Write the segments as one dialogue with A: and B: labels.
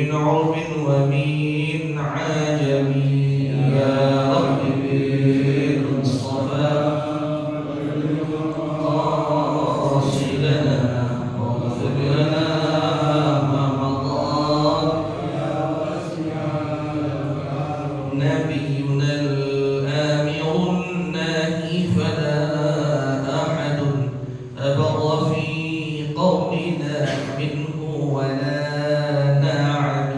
A: من عرب ومن عجم يا رب بالمصطفى قاصدنا واغفر لنا ما مضى نبينا الآمر الناهي فلا أحد أبر في قولنا منه ولا نعم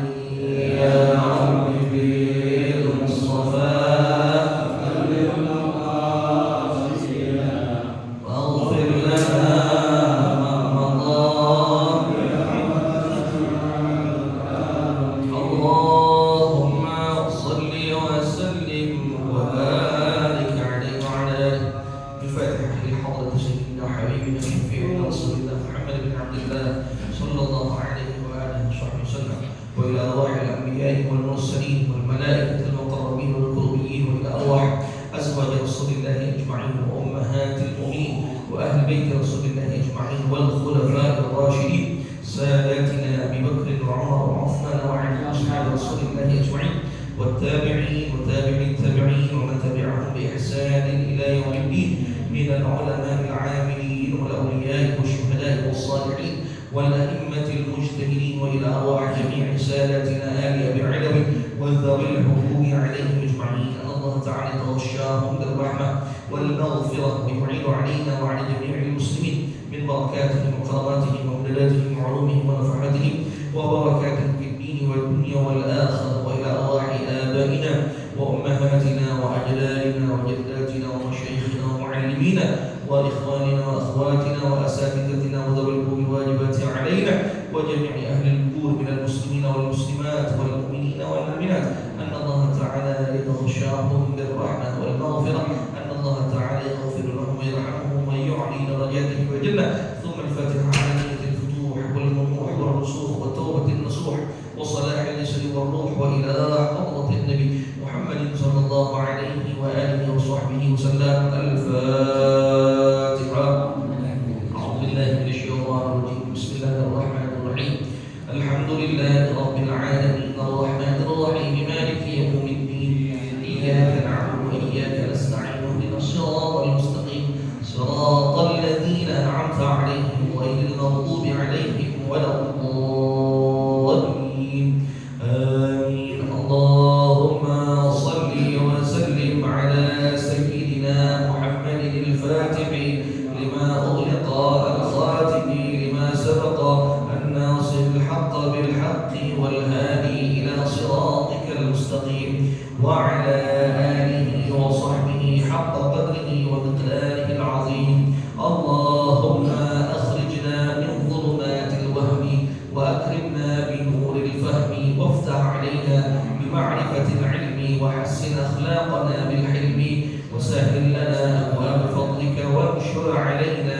A: يا رب بالمصطفى واغفر لنا ما مضى اللهم صل وسلم وبارك عليه وعلى آله بفاتحة لحضرة سيدنا حبيبنا شفيعنا رسول الله محمد بن عبد الله صلى الله عليه وآله وصحبه وسلم وإلى أرواح الأنبياء والمرسلين والملائكة المقربين والكربيين وإلى أرواح أزواج رسول الله أجمعين وأمهات المؤمنين وأهل بيت رسول الله أجمعين والخلفاء الراشدين ساداتنا أبي بكر وعمر وعثمان وعلي أصحاب رسول الله أجمعين والتابعين وتابع التابعين ومن تبعهم بإحسان إلى يوم الدين من العلماء العاملين والأولياء والشهداء والصالحين والأئمة المجتهدين وإلى أرواح جميع ساداتنا آل أبي علوي وذوي الحقوق عليهم أجمعين أن الله تعالى يتغشاهم بالرحمة والمغفرة ويعين علينا وعلى جميع المسلمين من بركاتهم وكراماتهم ومدلاتهم وعلومهم ونفحاتهم وبركاتهم في الدين والدنيا والآخرة وإلى أرواح آبائنا وأمهاتنا وأجدادنا وجداتنا ومشايخنا ومعلمينا وإخواننا وأخواتنا وأساتذتنا وذوي الواجبات علينا وجميع أهل القبور من المسلمين والمسلمات والمؤمنين والمؤمنات أن الله تعالى يتغشاهم بالرحمة والمغفرة أن الله تعالى يغفر لهم ويرحمهم ويعلي درجاتهم وجنة ثم الفاتحة على نية الفتوح والمنوح والرسوخ والتوبة النصوح وصلاح الجسد والروح وإلى حضرة النبي محمد صلى الله عليه وآله وصحبه وسلم الفاتحة. أعوذ بالله من الشيطان الرجيم بسم الله الرحمن الرحيم الحمد لله رب العالمين الرحمن الرحيم مالك يوم الدين إياك نعبد وإياك نستعين اهدنا الصراط المستقيم صراط الذين أنعمت عليهم غير المغضوب عليهم ولا الضالين آمين. اللهم صل وسلم على سيدنا محمد الفاتح لما أغلق الخاتم لما سبق الناصر الحق بالحق والهادي إلى صراطك المستقيم وعلى آله وصحبه حق قدره ومقداره العظيم. اللهم أخرجنا من ظلمات الوهم وأكرمنا بنور الفهم وافتح علينا بمعرفة العلم وحسن أخلاقنا بالحلم وسهل لنا أبواب فضلك وانشر علينا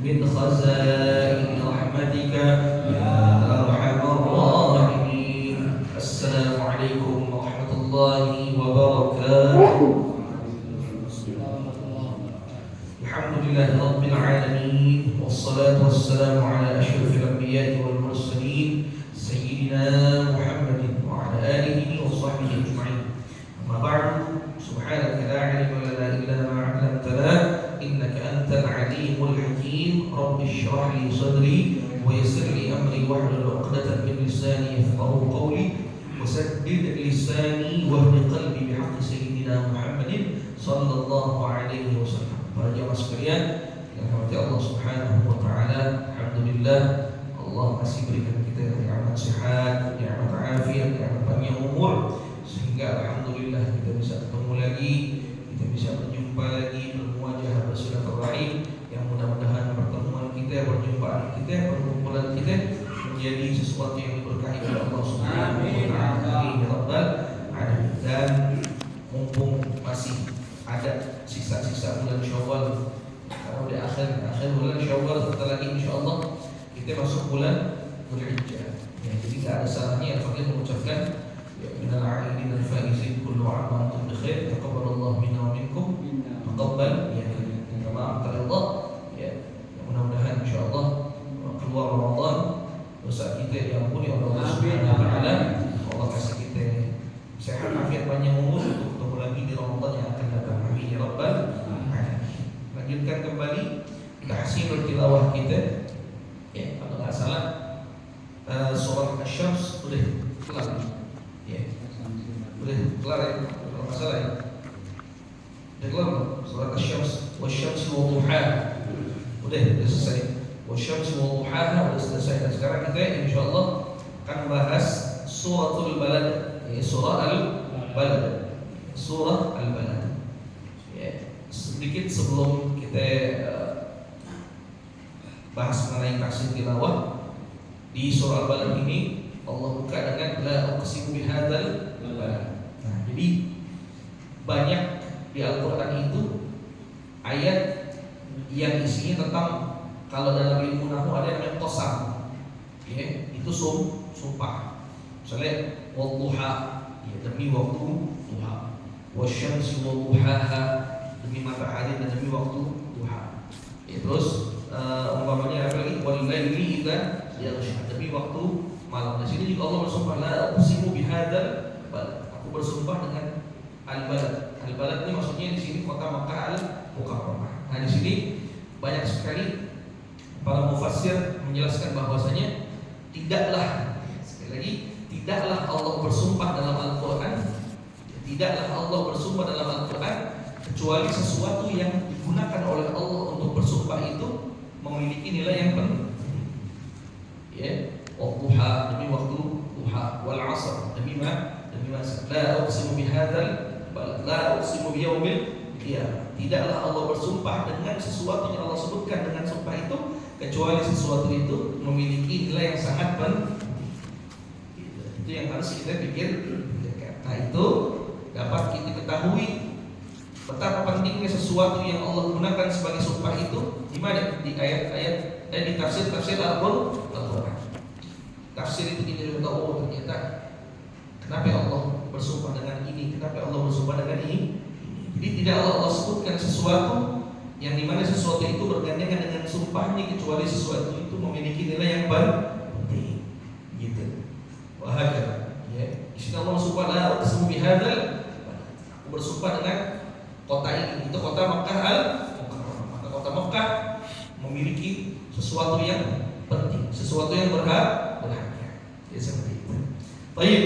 A: من خزائن رحمتك يا أرحم الراحمين. السلام عليكم ورحمة الله وبركاته. الحمد لله رب العالمين والصلاة والسلام على أشرف الأنبياء والمرسلين سيدنا محمد وعلى آله وصحبه أجمعين. أما بعد سبحانك لا علم لنا إلا ما علمتنا إنك أنت العليم الحكيم. رب اشرح لي صدري ويسر لي أمري واحلل عقدة من لساني يفقهوا قولي وسدد لساني واهد قلبي بحق سيدنا محمد صلى الله عليه وسلم. Para jamaah sekalian yang dirahmati Allah Subhanahu wa taala, alhamdulillah Allah masih berikan kita nikmat sehat, nikmat afiat, nikmat panjang umur sehingga alhamdulillah kita bisa ketemu lagi, kita bisa berjumpa lagi, bermuajah, bersilaturahim. Yang mudah-mudahan pertemuan kita, perjumpaan kita, perkumpulan kita menjadi sesuatu yang diberkahi oleh Allah Subhanahu wa taala. Ya Rabbal alamin. Dan mumpung masih ada sisa-sisa bulan Syawal, kalau di akhir bulan Syawal sebentar lagi insyaallah kita masuk bulan Dzulhijjah. Ya, jadi tidak ada salahnya apabila mengucapkan ya minal a'idin al-faizin kullu 'am wa antum bi khair taqabbalallahu minna wa minkum taqabbal ya kama ta'ala ya. Mudah-mudahan insyaallah keluar Ramadan dosa kita diampuni oleh Allah Subhanahu wa taala Asy-Syams udah kelar. Ya. Udah kelar ya. Kalau masalah ya. Udah kelar surat Asy-Syams, Wasy-Syamsi wa duhaha. Udah selesai. Wasy-Syamsi wa duhaha udah selesai. Dan sekarang kita insyaallah akan bahas suratul balad, ya, surah al-balad. Surah al-balad. Ya, sedikit sebelum kita bahas mengenai tafsir tilawah di surah al-balad ini, Allah buka dengan la uqsimu bihadzal balad. Nah, jadi banyak di Al-Qur'an itu ayat yang isinya tentang, kalau dalam ilmu nahwu ada yang namanya qasam. Ya, itu sumpah. Misalnya wadduha, ya, demi waktu duha. Wasyamsi wa duhaha, demi matahari dan demi waktu duha. Ya, terus umpamanya apa lagi? Wal laili idza yaghsha, demi waktu malam. Di sini juga Allah bersumpah la uqsimu bihadzal balad. Aku bersumpah dengan al-balad. Al-balad ini maksudnya di sini kota Makkah al-Mukarramah. Nah, di sini banyak sekali para mufassir menjelaskan bahwasanya tidaklah, sekali lagi, tidaklah Allah bersumpah dalam Al-Qur'an, tidaklah Allah bersumpah dalam Al-Qur'an kecuali sesuatu yang digunakan oleh Allah untuk bersumpah itu memiliki nilai yang penting. Ya, wadduha, demi waktu duha, wal 'asr, demi masa. La uqsimu bihadzal balad, la uqsimu biyaumil qiyamah. Tidaklah Allah bersumpah dengan sesuatu yang Allah sebutkan dengan sumpah itu kecuali sesuatu itu memiliki nilai yang sangat penting. Itu yang harus kita pikirkan. Nah, itu dapat kita ketahui betapa pentingnya sesuatu yang Allah gunakan sebagai sumpah itu di mana? Di ayat-ayat dan di tafsir-tafsir Al-Qur'an. Tafsir itu kita tahu ternyata kenapa Allah bersumpah dengan ini, kenapa Allah bersumpah dengan ini. Jadi tidak Allah sebutkan sesuatu yang dimana sesuatu itu bergandengan dengan sumpahnya kecuali sesuatu itu memiliki nilai yang penting. Gitu. Wahada. Ya. Istilah Allah subhanahu wa ta'ala uqsimu bihadzal balad. Aku bersumpah dengan kota ini. Itu kota Makkah al-Mukarramah. Maka kota Makkah memiliki sesuatu yang penting, sesuatu yang berharga. Ya, seperti itu. Baik.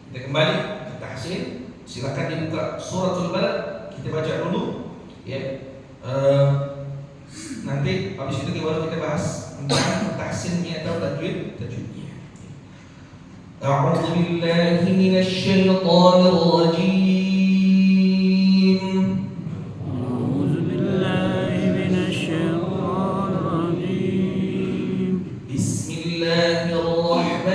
A: Kita kembali ke tahsin. Silakan dibuka suratul balad, kita baca dulu. Ya. Nanti habis itu baru kita bahas tentang tahsinnya atau tajwidnya. A'udzu billahi minasy syaithanir rajim. A'udzu billahi minasy syaithanir rajim. Bismillahirrahmanirrahim.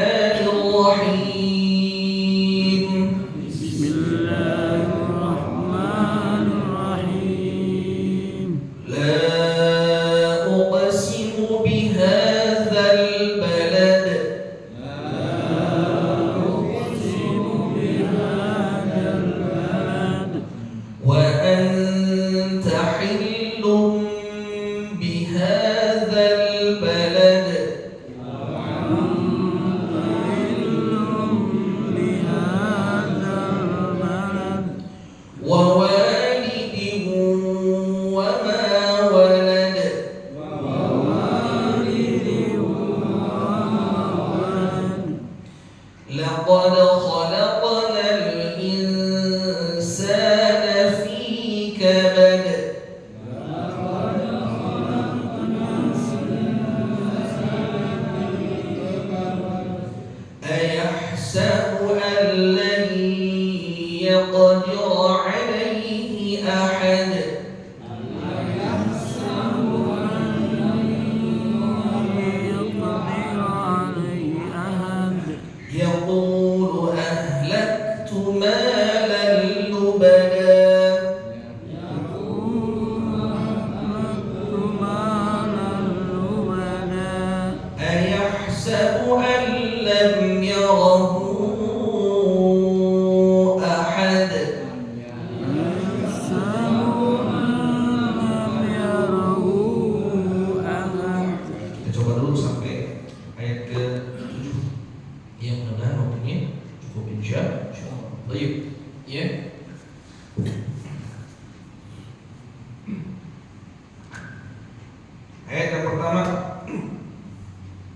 A: Ayat yang pertama,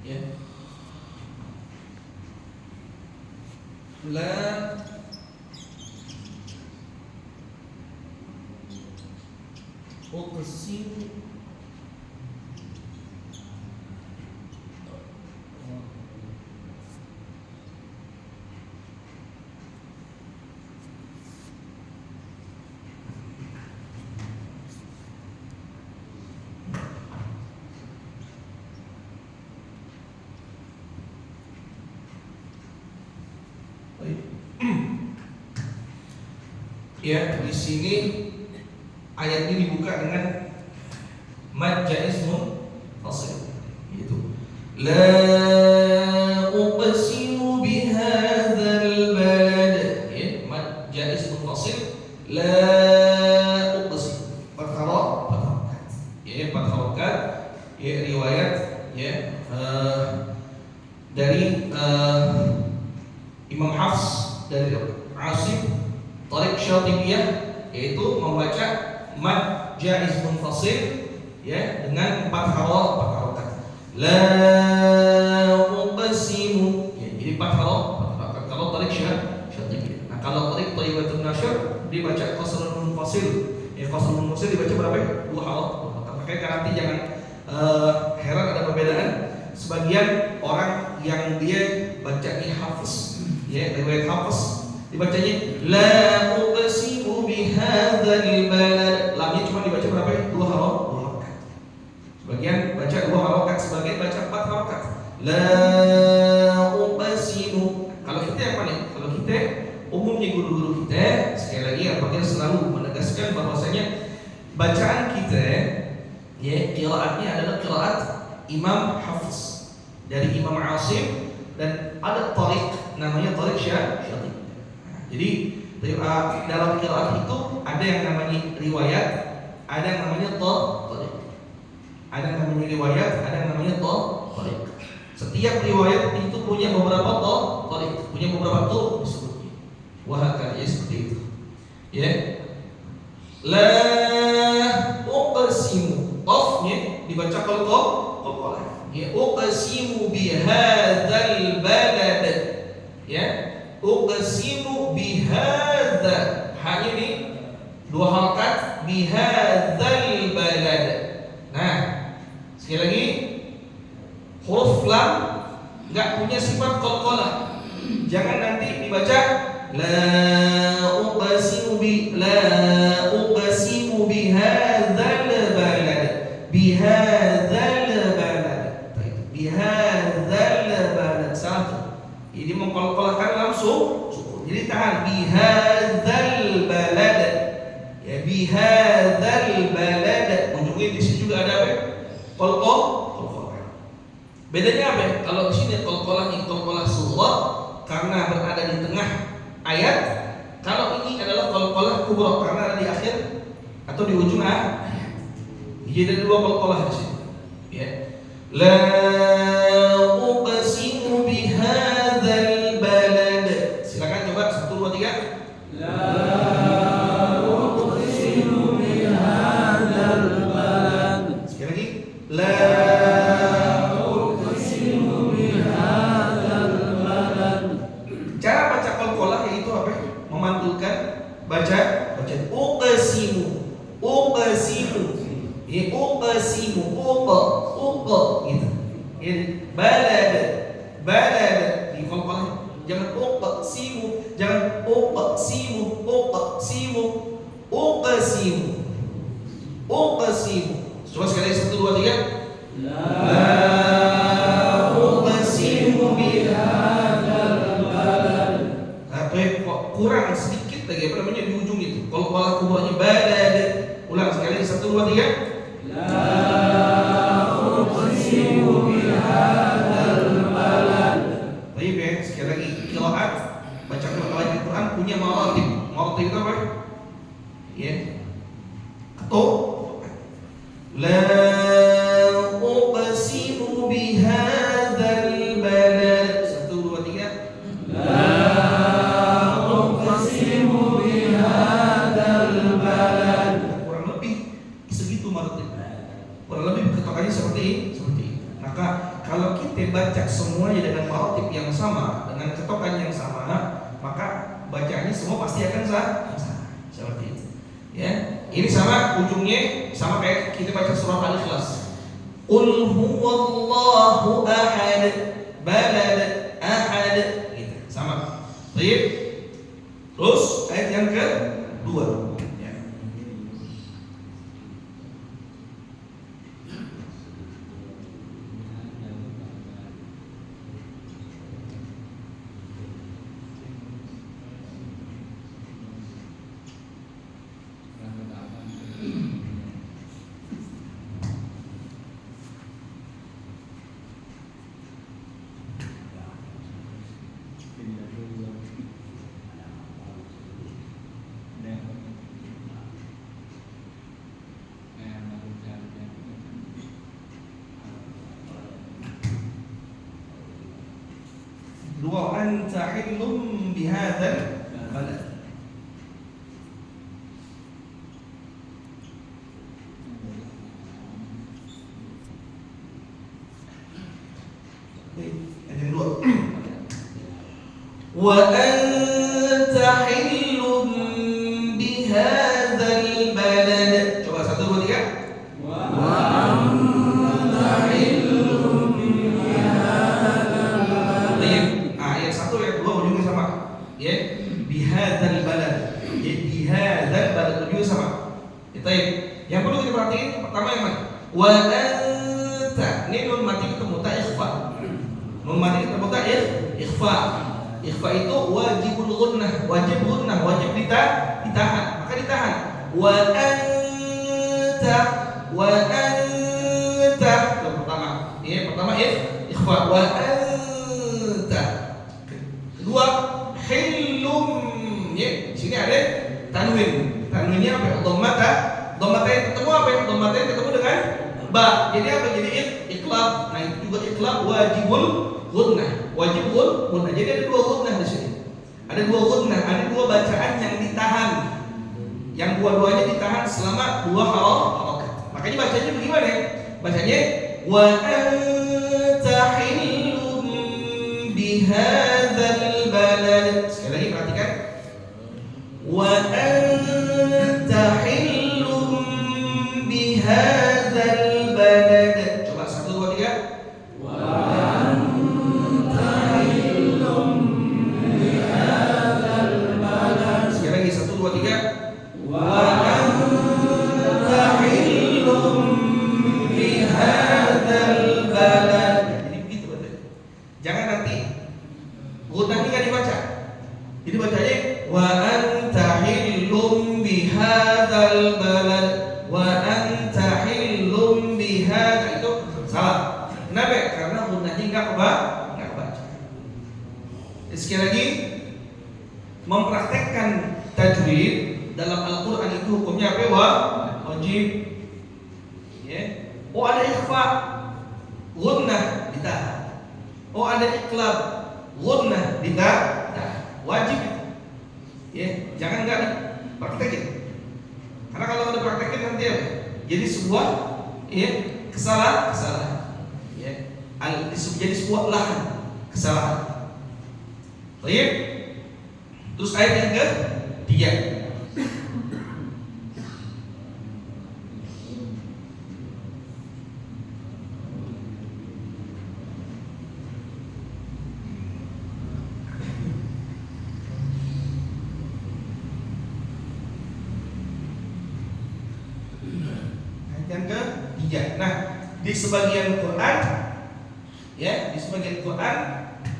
A: ya. La uqsimu ya, di sini ayat ini dibuka dengan mad jaiz munfasil, yaitu la uqsimu bihadzal balad, ya, mad jaiz munfasil, la uqsim, fathah, ya, fathah, ya, riwayat, ya, dari Imam Hafs, dari Asim, Tariq Syatibiyah, yaitu membaca mad jaiz munfasil, ya, dengan 4 harokat. La uqsimu, ya, jadi 4 harokat kalau Tariq Syatibiyah. Nah, kalau Tariq Thayyibatun Nashr dibaca qasrun munfasil. Ya, qasrun munfasil dibaca berapa? 2 harokat. Makanya nanti jangan heran ada perbedaan. Sebagian orang yang dia bacanya Hafiz, ya, riwayat Hafiz, dibacanya la uqsimu bihadzal balad, lamnya cuma dibaca berapa? 2 harokat. Sebagian baca 2 harokat, sebagian baca 4 harokat. La uqsimu. Kalau kita yang mana? Kalau kita umumnya guru-guru kita, sekali lagi apabila selalu menegaskan bahwasanya bacaan kita, ya, qiraatnya adalah qiraat Imam Hafiz dari Imam Asim, dan ada tariq namanya tariq Syatibiyah. Jadi dalam qiraat itu ada yang namanya riwayat, ada yang namanya tariq. Ada yang namanya riwayat, ada yang namanya tariq. Setiap riwayat itu punya beberapa tariq, punya beberapa turuq disebutnya. Wahakala, ya, seperti itu. Ya. La uqsimu, qafnya dibaca qalqalah. Ya, uqsimu bihadzal balad. Ya, uqsimu bihadza, hanya di 2 harokat, bihadzal balad. Nah, sekali lagi, huruf lam enggak punya sifat qalqalah. Jangan nanti dibaca la uqsimu bihadzal balad, bihadzal balad, bihadzal balad, salah. Jadi mengkolkolahkan langsung sukun. Jadi tahan, bihadzal balad, ya, bihadzal balad. Ujungnya di sini juga ada apa? Qalqalah. Bedanya apa? Kalau di sini qalqalahnya qalqalah sughra karena berada di tengah ayat. Kalau ini adalah qalqalah kubra karena ada di akhir atau di ujung ayat. Jadi ada 2 qalqalah di sini. Ya. La uqsimu bihadzal balad. Silakan coba 1 2 3. La uqsimu bihadzal balad. Sekali lagi. La uqsimu bihadzal balad. Cara baca qalqalah yaitu apa? Memantulkan baca uqsimu. Ya, uqsimu, uqa gitu. Ya, balad di qalqalah. Jangan uqsimu, jangan uqsimu. Coba sekali 1 2 3. La uqsimu bihadzal balad. Apa kok kurang sedikit lagi, apa namanya, di ujung itu. Qalqalah kubranya balad. Ulang sekali 1 2 3. La uqsimu bihadzal balad. Baik, ya, sekali lagi, qiraat baca Al-Quran punya maratib. Maratib itu apa? Ya. Atau la uqsimu bihadzal balad. 1 2 3. La uqsimu bihadzal balad. Kurang lebih segitu maratib. Kurang lebih ketokannya seperti itu. Maka kalau kita baca semuanya dengan maratib yang sama, dengan ketokan yang sama, semua pasti akan sah. Seperti itu. Ya, ini sama ujungnya sama kayak kita baca surah Al-Ikhlas. Qul huwallahu ahad, balad, ahad, gitu. Sama. Baik. Terus ayat yang kedua. Ya. Dua anta hillum bihadzal balad. Ayat yang dua. Wa anta hillum bihadzal balad. Coba 1 2 3. Bihadzal balad. Bihadzal balad juga sama. Baik. Yang perlu kita perhatiin pertama yang mana? Wa anta. Ini nun mati ketemu ta ikhfa. Nun mati ketemu ta ikhfa. Ikhfa itu wajibul gunnah, wajib gunnah, wajib ditahan. Maka ditahan. Wa anta, wa anta. Itu pertama. Ya, pertama ikhfa. Wa anta. Kedua hillum. Ya, di sini ada tanwin. Tanwinnya apa? Dhammata. Dhammata yang ketemu apa? Dhammata yang ketemu dengan ba. Jadi apa? Jadi iqlab. Nah, itu juga iqlab wajibul gunnah. Wajib gunnah. Jadi ada dua gunnah di sini. Ada dua gunnah, ada dua bacaan yang ditahan. Yang dua-duanya ditahan selama dua harokat. Makanya bacanya bagaimana? Bacanya wa anta hillum bihadzal balad. Sekali lagi perhatikan. Wa anta hillum bihadzal balad. Coba 1 2 3. Wa anta hillum bihadzal balad. Sekali lagi 1 2 3. Wa anta hillum bihadzal balad. Jadi begitu bacanya. Jangan nanti gunnah ini enggak dibaca. Jadi bacanya wa anta hillum bihadzal balad. Wa anta hillum bihadzal, itu salah. Kenapa? Karena gunnahnya enggak kebaca. Sekali lagi, mempraktekkan tajwid dalam Al-Qur'an itu hukumnya apa? Wajib. Ya. Oh, ada ikhfa, gunnah ditahan. Oh, ada iqlab, gunnah ditahan. Wajib itu. Ya, jangan enggak dipraktekin. Karena kalau enggak dipraktekin nanti apa? Jadi sebuah ya, kesalahan. Ya. Jadi sebuah lahan kesalahan. Baik. Terus ayat yang ketiga. Nah, di sebagian Quran, ya, di sebagian Quran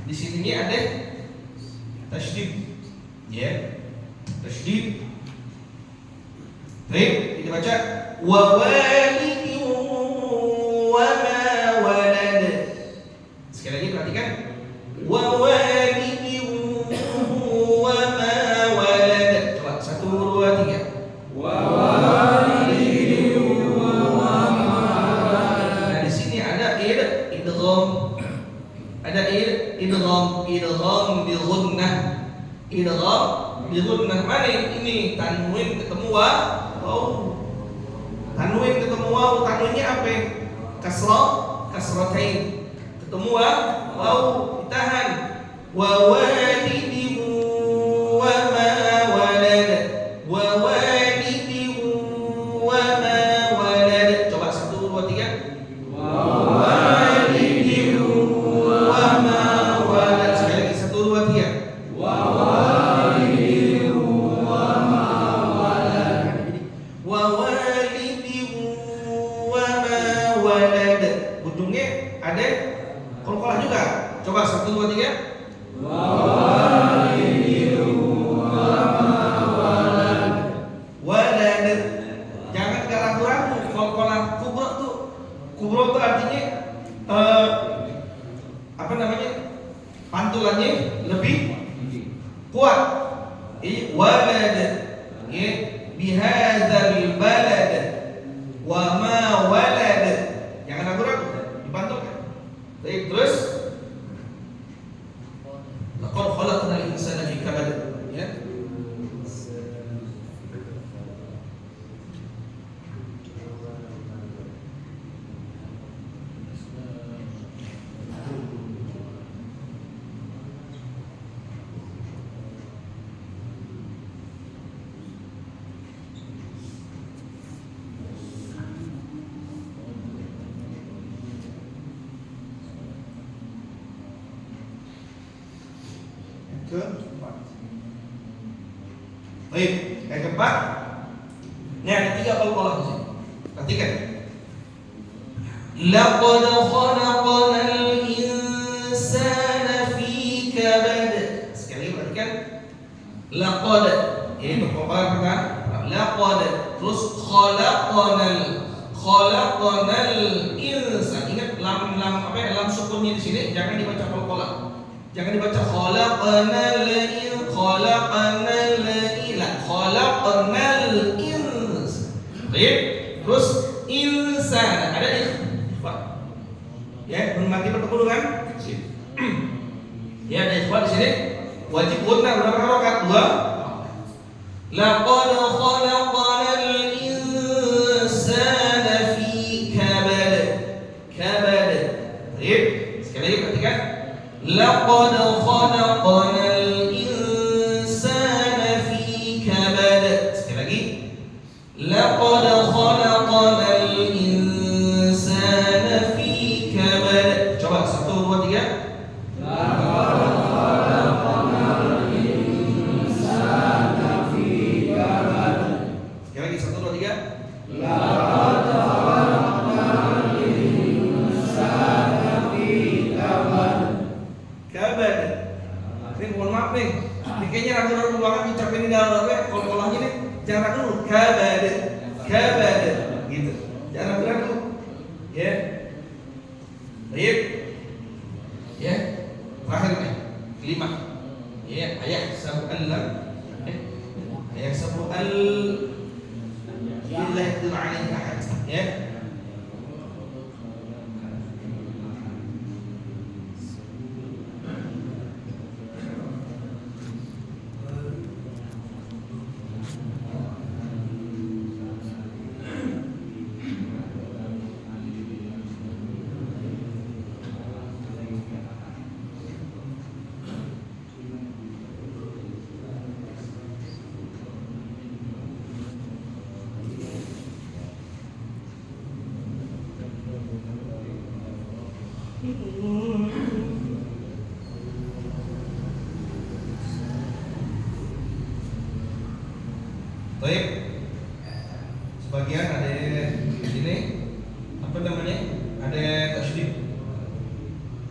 A: di sini ada tasydid, ya, tasydid. Baik, kita baca wa walidin wa ma walad. Sekali lagi perhatikan wa walidin wa ma walad. Coba 1 2 3. Wa idgham bi gunnah. Idgham bi gunnah. Mana ini tanwin ketemu waw. Tanwin ketemu waw, tanwinnya apa? Kasratain. Ketemu waw, ditahan. Wa walidin wa ma tiga. Wa walidin wa ma walad. Ujungnya ada qalqalah juga. Coba 1 2 3. Walad. Jangan ragu-ragu. Qalqalah kubro tuh artinya apa namanya? Pantulannya lebih kuat. Walad. Ya, bihadzal balad wa ma walad. Jangan ragu-ragu, dipantulkan. Baik, terus laqad khalaqnal insana fi kabad. Ya. Keempat. Baik, yang keempat. Ini ada 3 qalqalah di sini. Perhatikan. Laqad khalaqnal insana fi kabad. Sekali lagi perhatikan. Laqad. Ini qalqalah pertama. Laqad. Terus khalaqnal insana. Ingat lam apa ya? Lam sukunnya di sini jangan dibaca qalqalah. Jangan dibaca khalaqnal ins. Baik. Terus insan ada ikhfa. Ya, mati bertemu dengan sini. Ya, ada ikhfa di sini. Wajib gunnah berapa harokat? 2. Laqad khalaqnal insana fi kabad. Kabad. Baik. Sekali lagi perhatikan. Laqad khalaqnal insana fi kabad. Sekali lagi. Laqad khalaqnal insana fi kabad. Coba 1 2 3. Laqad khalaqnal insana fi kabad. Sekali lagi 1 2 3. Laqad khalaqnal insana fi kabad. Kabad. Ini mohon maaf nih. Ini kayaknya ragu-ragu banget ucapin ini dalam apa? Qalqalahnya nih. Jangan ragu. Kabad. Kabad. Gitu. Jangan ragu. Ya. Baik. Ya. Terakhir nih. 5. Ya, ayat sabu Allah. Ayat sabu al illa yaqdir alaihi ahad. Ya. Baik. Sebagian ada di sini apa namanya? Ada tasydid.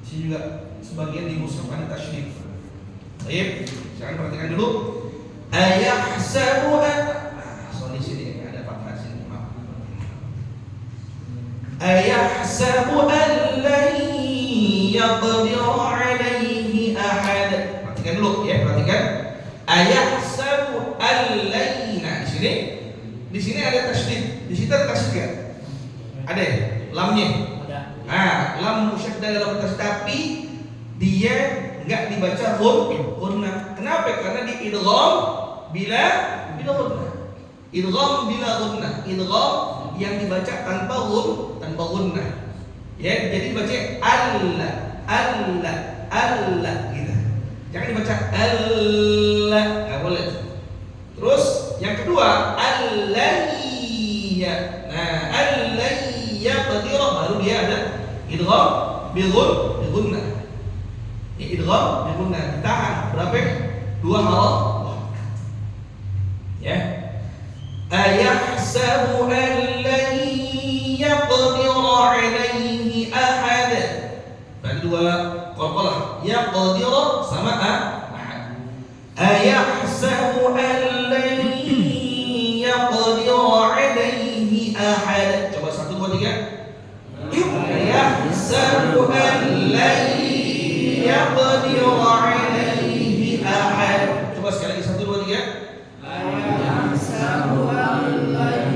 A: Sini juga sebagian di mushaf ada tasydid. Baik, sekarang perhatikan dulu. Ayahsabu an di sini ada fathah sini, maaf. Ayahsabu an lan yaqdir alaihi ahad. Perhatikan dulu ya, perhatikan. Ayahsabu an lan. Di sini ada tasydid. Di situ ada tasydid kan? Ada lamnya. Ada. Lam musyaddah dalam tasydid, tapi dia enggak dibaca gunnah. Kenapa? Karena di idgham bila gunnah. Idgham bila gunnah. Idgham yang dibaca tanpa gunnah. Ya, jadi dibaca Allah gitu. Jangan dibaca Allah, enggak boleh. Terus yang kedua al-layya. Nah, al-layya qadirah baru dia ada idgham bi gunnah. Idgham bi gunnah ditahan Allah. Ya. Ayahsabu an lan yaqdira alaihi ahad. Berarti dua qalqalah. Yaqdira sama ahad. Ayahsabu an lan yaqdira alaihi ahad. Coba 1 2 3. Ayahsabu an lan yaqdira alaihi ahad. Coba sekali lagi 1 2 3. Ayahsabu an lan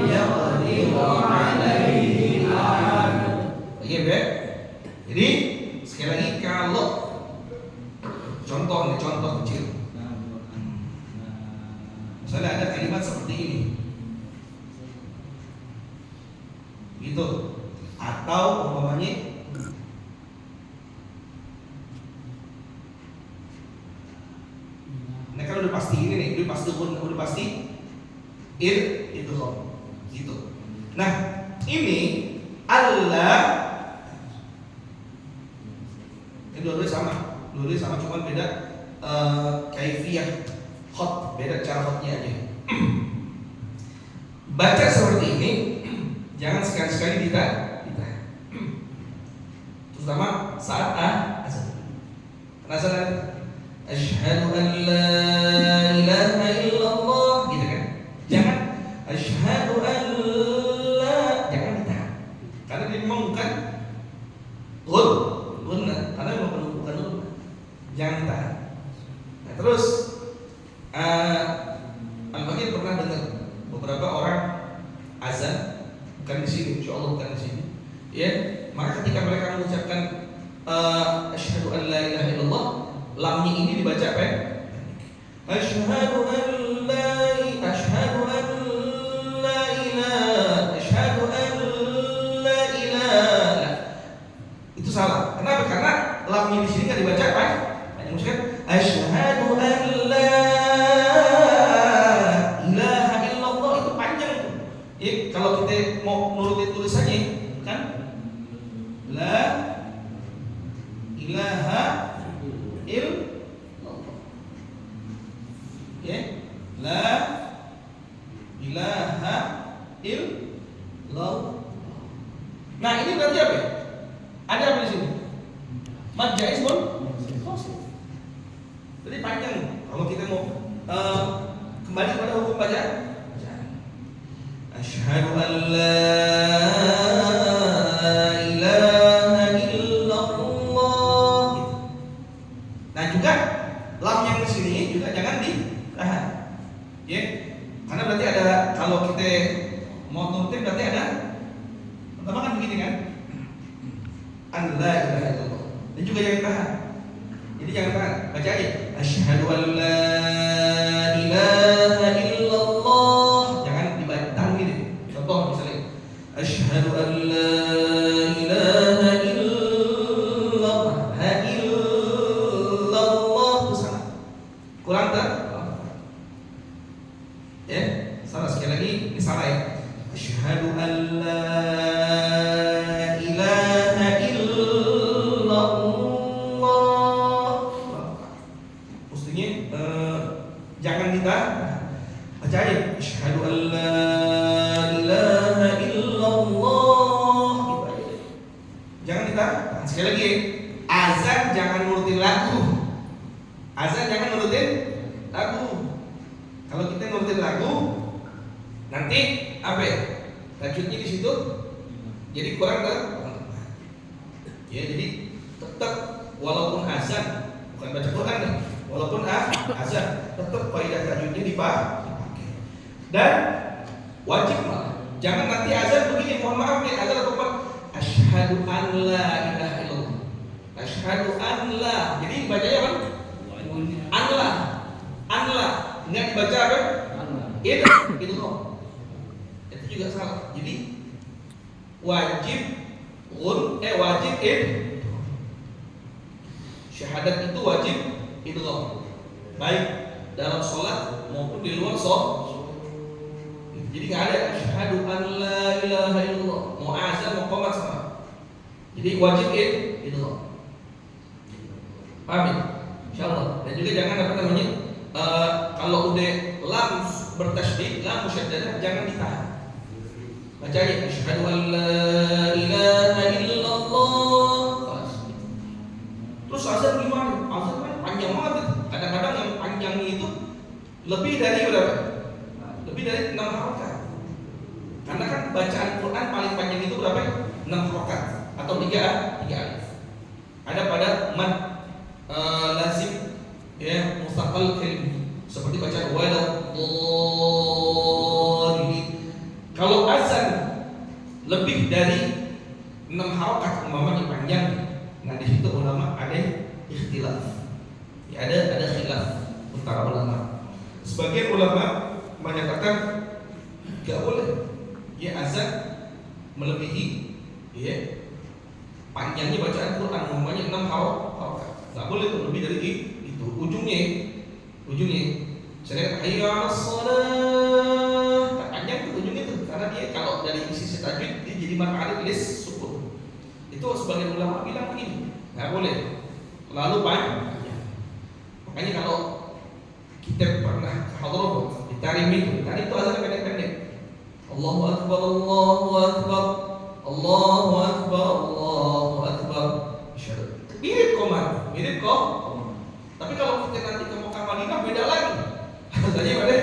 A: yaqdira alaihi ahad. Iya, Be. Jadi sekali lagi kalau contoh kecil. Misalnya ada kalimat seperti ini. Gitu. Atau umpamanya nah kalau udah pasti ini nih, udah pasti itu loh, gitu. Nah ini Allah, ini dua-duanya sama, cuma beda kaifiyah khot, beda cara khotnya aja. Baca seperti ini, jangan sekali-sekali ditahan, terutama saat azan. Penasaran? Asyhadu an la ilaha illallah, gitu kan? Jangan asyhadu an la, jangan ditahan. Karena dia memang bukan gunnah, karena memang bukan gunnah. Jangan ditahan. Nah, terus Al-Fakir pernah dengar beberapa orang azan, bukan di sini, insyaallah bukan di sini. Ya, maka ketika mereka mengucapkan asyhadu an la ilaha illallah, lamnya ini dibaca apa ya? Asyhadu an la ilaha. Itu salah. Kenapa? Karena lamnya di sini nggak dibaca apa? Hanya mengucapkan asyhadu an la ilaha illallah, itu panjang. Kalau kita mau nurutin tulisannya kan la ilaha illallah, ya, la ilaha illallah. Nah ini berarti apa? Ada apa di sini? Mad jaiz pun jadi panjang. Kalau kita mau kembali pada hukum bacaan, asyhadu an la ilaha illallah. Nah juga lam yang di sini juga jangan ditahan, ya, karena berarti ada, kalau kita mau nurutin berarti ada, pertama kan begini kan, an la ilaha illallah, dan juga jangan tahan. Jadi jangan tahan, baca aja asyhadu an la ilaha illallah, jangan ditahan gini. Contoh misalnya asyhadu an la ilaha illallah, itu salah, kurang tak? Ya, salah sekali lagi, ini salah ya. Asyhadu an la ilaha illallah. Mestinya jangan ditahan, baca aja asyhadu an la ilaha illallah, jangan ditahan. Sekali lagi, azan jangan nurutin lagu. Azan jangan nurutin lagu. Kalau kita nurutin lagu, nanti apa ya? Tajwidnya di situ jadi kurang kan? Ya, jadi tetap walaupun azan, bukan baca Quran nih, walaupun azan, tetap kaidah tajwidnya dipakai. Dan wajib malah, jangan nanti azan begini, mohon maaf nih, azan atau apa? Asyhadu an la ilaha illallah. Asyhadu an la. Jadi bacanya apa? Anla, enggak dibaca apa? Itu loh. Itu juga salah. Jadi wajib syahadat itu wajib idgham, baik dalam sholat maupun di luar sholat. Jadi nggak ada asyhadu an la ilaha illallah, mau azan mau qomat sama. Jadi wajib idgham. Paham ya? Insyaallah. Dan juga jangan apa namanya? kalau udah lam bertasydid, lam musyaddadah jangan ditahan. Baca ya, asyhadu an la ilaha illallah. Terus azan gimana? Azan kan panjang banget itu. Kadang-kadang yang panjangnya itu lebih dari berapa? Lebih dari 6 harokat. Karena kan bacaan Quran paling panjang itu berapa? 6 harokat atau 3 alif. Ada pada mad lazim ya mustaqal kalim seperti bacaan wala dhalin. Kalau azan lebih dari 6 harokat umpamanya panjang, nah di situ ulama ada ikhtilaf. Ya, ada khilaf antara ulama. Sebagian ulama menyatakan enggak boleh ya azan melebihi ya panjangnya bacaan Quran umpamanya 6 harokat. Enggak boleh itu lebih dari itu. Ujungnya saya hayya 'alas shalah. Panjang itu ujungnya itu karena dia kalau dari sisi tajwid dia jadi mad alif lis sukun. Itu sebagian ulama bilang begini, enggak boleh lalu panjang. Makanya kalau kita pernah ke Hadramaut di Tarim itu azan pendek-pendek. Allahu akbar, Allahu akbar, Allahu akbar, Allahu akbar. Mirip kok. Tapi kalau kita nanti ke Mekah Madinah beda lagi. Tadi pada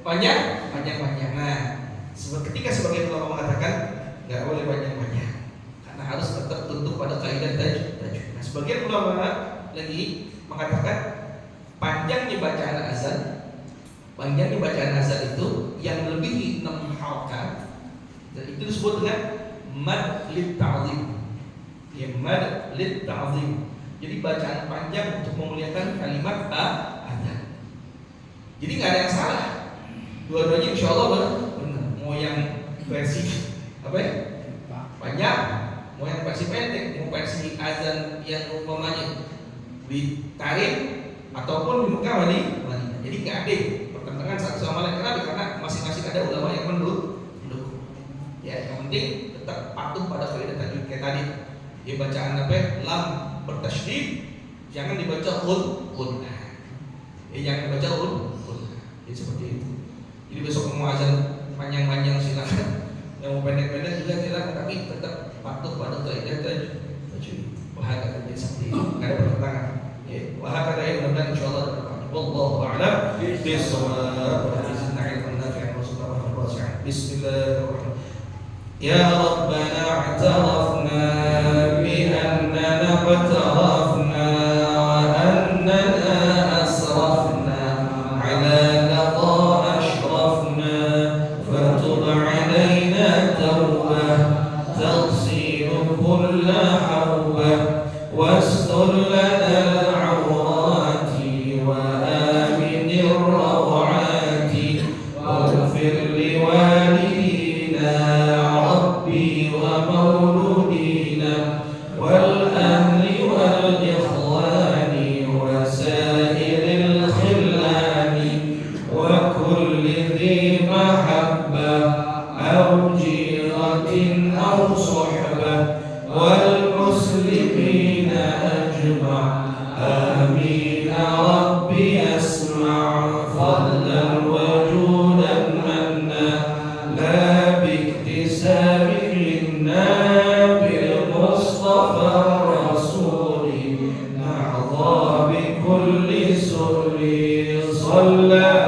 A: panjang. Nah, ketika sebagian ulama mengatakan nggak boleh panjang-panjang, karena harus tetap tunduk pada kaidah tajwid. Nah, sebagian ulama lagi mengatakan panjangnya bacaan azan itu yang lebih 6 harokat, dan itu disebut dengan mad lit ta'zim. Ya, mad lit ta'zim. Jadi bacaan panjang untuk memuliakan kalimat azan. Jadi nggak ada yang salah. Dua-duanya insya Allah benar. Mau yang versi apa ya? Panjang, mau yang versi pendek, mau versi azan yang umpamanya ditarik ataupun di Mekah Madinah. Jadi nggak ada pertentangan satu sama lain. Kenapa? Karena masing-masing ada ulama yang mendukung. Ya, yang penting tetap patuh pada kaidah tajwid kayak tadi. Dia bacaan apa? Lam bertasydid, jangan dibaca un. Jangan dibaca un. Jadi seperti itu. Jadi besok mau azan panjang-panjang silakan. Yang mau pendek-pendek juga silakan, tapi tetap patuh pada kaidah tajwid. Wahai seperti itu. Enggak ada pertentangan. وهكذا يبدأ إن شاء الله والله أعلم بالصواب وزدنا علما نافعا وصدقا واسعا. بسم الله الرحمن الرحيم. يا ربنا اعترفنا بأننا اقترفنا وأننا أسرفنا على لظى أشرفنا فتب علينا توبة تغسل كل حوبة واستر لنا
B: رسول الله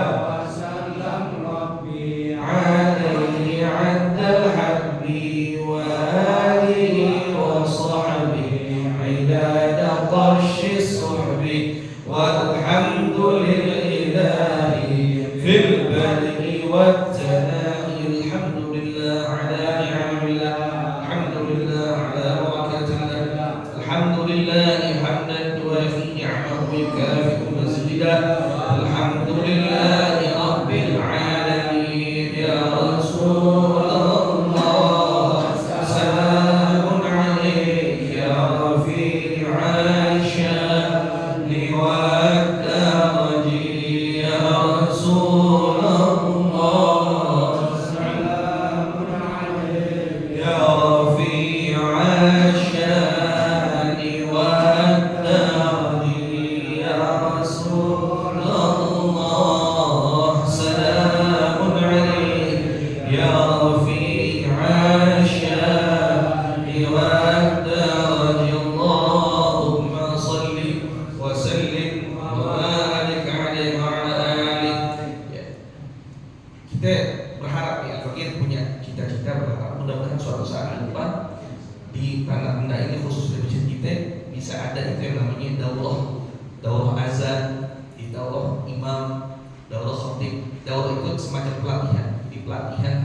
A: daurah itu semacam pelatihan. Jadi pelatihan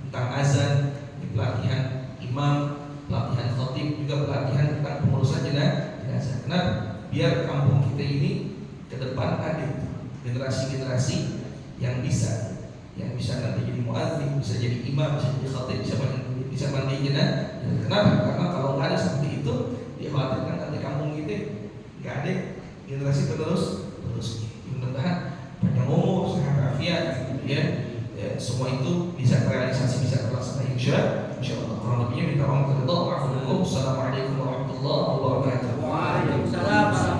A: tentang azan, pelatihan imam, pelatihan khatib, juga pelatihan tentang pengurusan jenazah. Kenapa? Biar kampung kita ini ke depan ada generasi-generasi yang bisa nanti jadi muadzin, bisa jadi imam, bisa jadi khatib, bisa mandi jenazah. Kenapa? Karena kalau nggak ada seperti itu, dikhawatirkan nanti kampung kita nggak ada generasi terus. Mudah-mudahan panjang umur, sehat afiat, ya. Semua itu bisa terrealisasi, bisa terlaksana insyaallah. Kurang lebihnya minta Allah ridha. Assalamualaikum warahmatullahi wabarakatuh.
B: Waalaikumsalam.